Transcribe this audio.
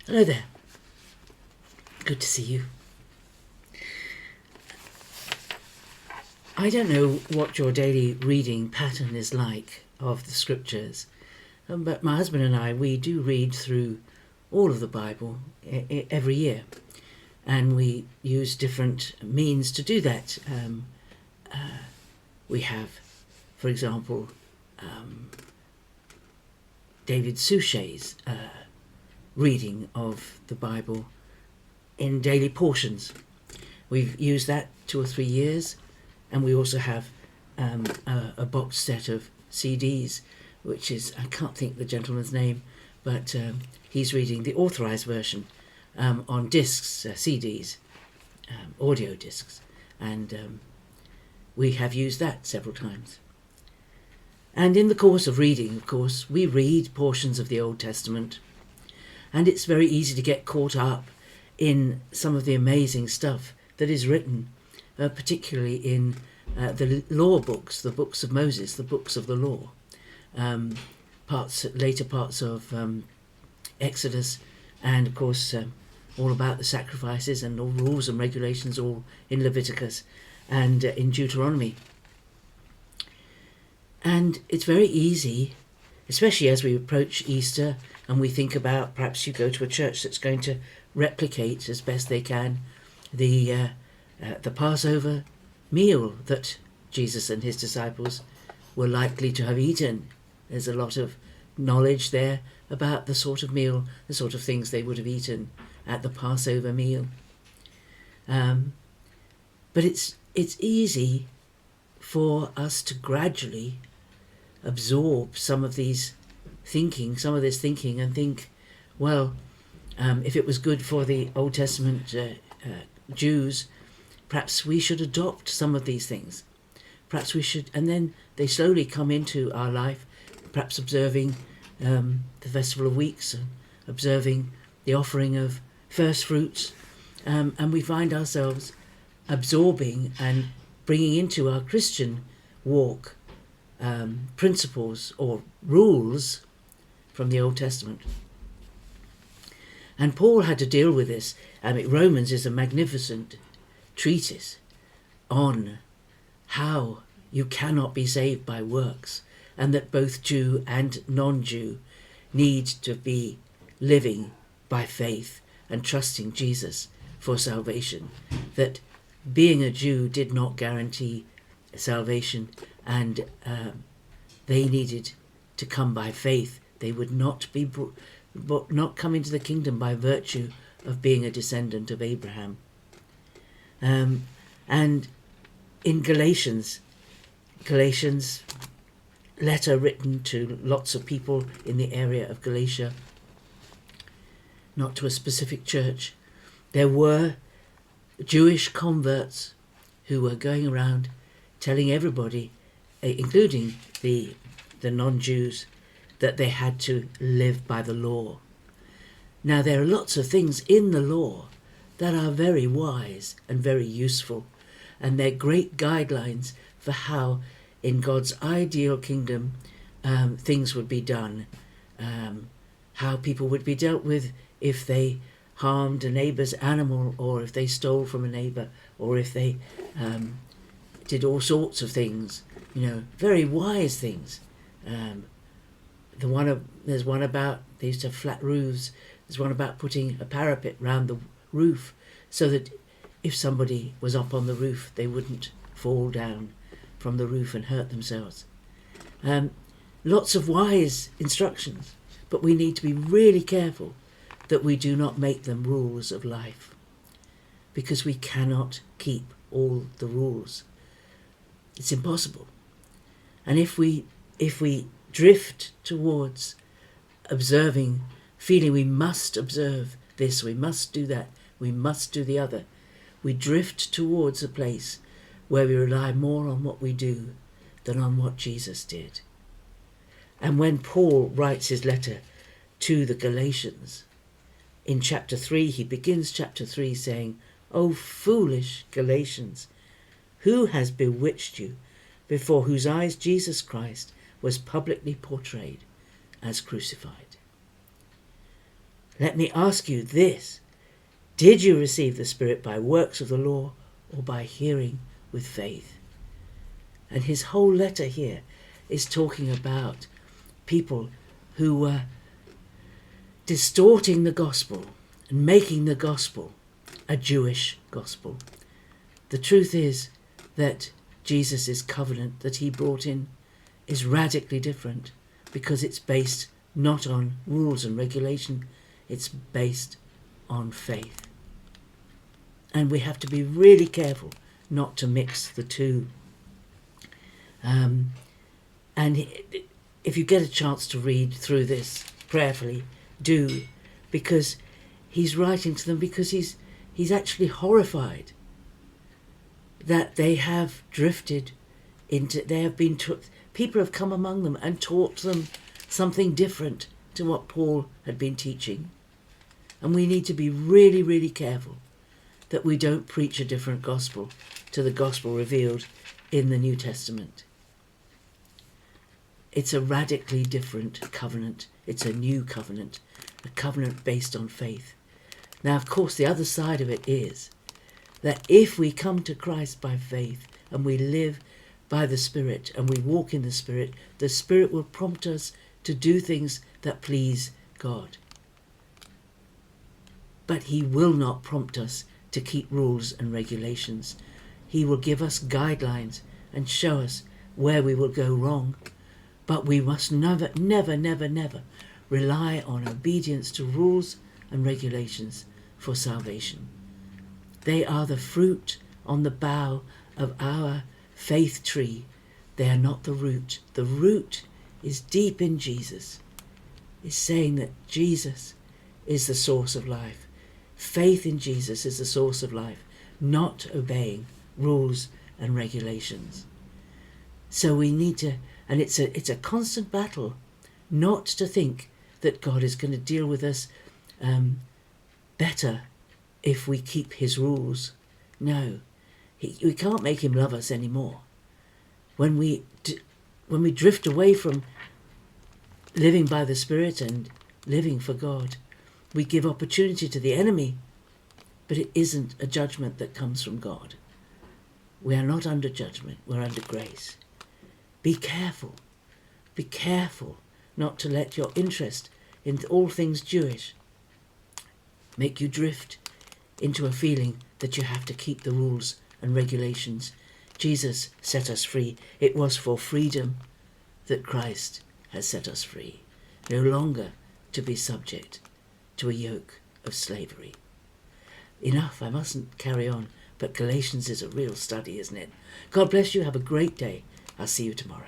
Hello there. Good to see you. I don't know what your daily reading pattern is like of the scriptures, but my husband and I, we do read through all of the Bible every year, and we use different means to do that. We have, for example, David Suchet's reading of the Bible in daily portions. We've used that 2 or 3 years, and we also have a box set of CDs, which is, I can't think the gentleman's name, but he's reading the authorized version on discs, CDs, audio discs, and we have used that several times. And in the course of reading, of course, we read portions of the Old Testament, and it's very easy to get caught up in some of the amazing stuff that is written, particularly in the law books, the books of Moses, the books of the law, later parts of Exodus, and of course all about the sacrifices and all rules and regulations, all in Leviticus and in Deuteronomy. And it's very easy, especially as we approach Easter and we think about, perhaps you go to a church that's going to replicate as best they can the Passover meal that Jesus and his disciples were likely to have eaten. There's a lot of knowledge there about the sort of meal, the sort of things they would have eaten at the Passover meal. But it's easy for us to gradually absorb some of this thinking and think, well, if it was good for the Old Testament Jews, perhaps we should adopt some of these things. Perhaps we should, and then they slowly come into our life, perhaps observing the Festival of Weeks, observing the offering of first fruits, and we find ourselves absorbing and bringing into our Christian walk principles or rules from the Old Testament. And Paul had to deal with this. Romans is a magnificent treatise on how you cannot be saved by works, and that both Jew and non-Jew need to be living by faith and trusting Jesus for salvation. That being a Jew did not guarantee salvation, and they needed to come by faith. They would not come into the kingdom by virtue of being a descendant of Abraham. And in Galatians, letter written to lots of people in the area of Galatia, not to a specific church, there were Jewish converts who were going around telling everybody, including the non-Jews, that they had to live by the law. Now, there are lots of things in the law that are very wise and very useful, and they're great guidelines for how, in God's ideal kingdom, things would be done, how people would be dealt with if they harmed a neighbour's animal, or if they stole from a neighbour, or if they did all sorts of things, very wise things. There's one about, they used to have flat roofs. There's one about putting a parapet round the roof so that if somebody was up on the roof, they wouldn't fall down from the roof and hurt themselves. Lots of wise instructions, but we need to be really careful that we do not make them rules of life, because we cannot keep all the rules. It's impossible. And if we drift towards observing, feeling we must observe this, we must do that, we must do the other, we drift towards a place where we rely more on what we do than on what Jesus did. And when Paul writes his letter to the Galatians, in chapter 3, he begins chapter 3 saying, "O foolish Galatians, who has bewitched you, before whose eyes Jesus Christ was publicly portrayed as crucified?" Let me ask you this. Did you receive the Spirit by works of the law or by hearing with faith? And his whole letter here is talking about people who were distorting the gospel and making the gospel a Jewish gospel. The truth is that Jesus' covenant that he brought in is radically different, because it's based not on rules and regulation, it's based on faith. And we have to be really careful not to mix the two. And if you get a chance to read through this prayerfully, do, because he's writing to them because he's actually horrified that they have drifted into, they have been people have come among them and taught them something different to what Paul had been teaching. And we need to be really, really careful that we don't preach a different gospel to the gospel revealed in the New Testament. It's a radically different covenant. It's a new covenant, a covenant based on faith. Now, of course, the other side of it is that if we come to Christ by faith and we live by the Spirit and we walk in the Spirit will prompt us to do things that please God. But he will not prompt us to keep rules and regulations. He will give us guidelines and show us where we will go wrong. But we must never, never, never, never rely on obedience to rules and regulations for salvation. They are the fruit on the bough of our faith tree. They are not the root. The root is deep in Jesus. It's saying that Jesus is the source of life. Faith in Jesus is the source of life, not obeying rules and regulations. So we need to, and it's a constant battle, not to think that God is going to deal with us better if we keep his rules. No, we can't make him love us anymore. When we drift away from living by the Spirit and living for God, we give opportunity to the enemy, but it isn't a judgment that comes from God. We are not under judgment, we're under grace. Be careful not to let your interest in all things Jewish make you drift into a feeling that you have to keep the rules and regulations. Jesus set us free. It was for freedom that Christ has set us free, no longer to be subject to a yoke of slavery. Enough, I mustn't carry on, but Galatians is a real study, isn't it? God bless you, have a great day. I'll see you tomorrow.